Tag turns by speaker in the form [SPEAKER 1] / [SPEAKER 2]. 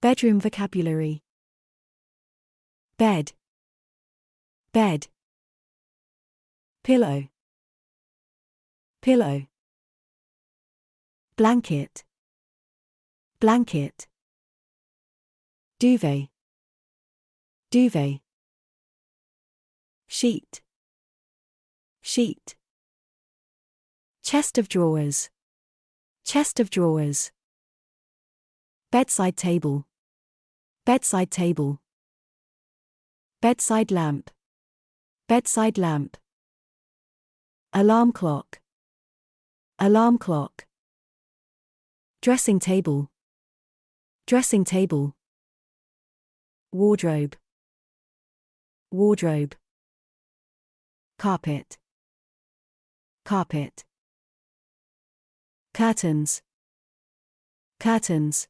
[SPEAKER 1] Bedroom vocabulary. Bed. Bed. Pillow. Pillow. Blanket. Blanket. Duvet. Duvet. Sheet. Sheet. Chest of drawers. Chest of drawers. Bedside table. Bedside table. Bedside lamp. Bedside lamp. Alarm clock. Alarm clock. Dressing table. Dressing table. Wardrobe. Wardrobe. Carpet. Carpet. Curtains. Curtains.